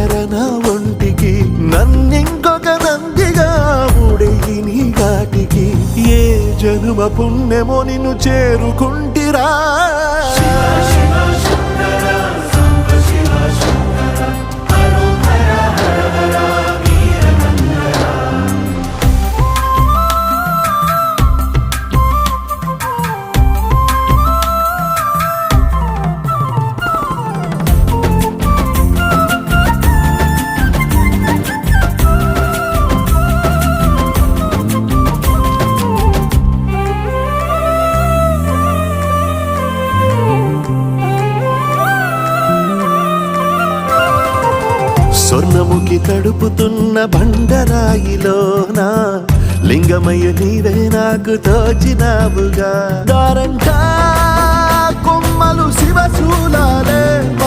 చక్కెర నా ఒంటికి, నన్నింకొక నందిగా ఊడేయి నీ ఘాటికి. ఏ జనుమ పుణ్యమో నిన్ను చేరుకుంటిరా. స్వర్ణముఖి తడుపుతున్న బండరాయిలోన లింగమయ్య నీవే నాకు తోచినావుగా. దారంటా కొమ్మలు శివశూలాలే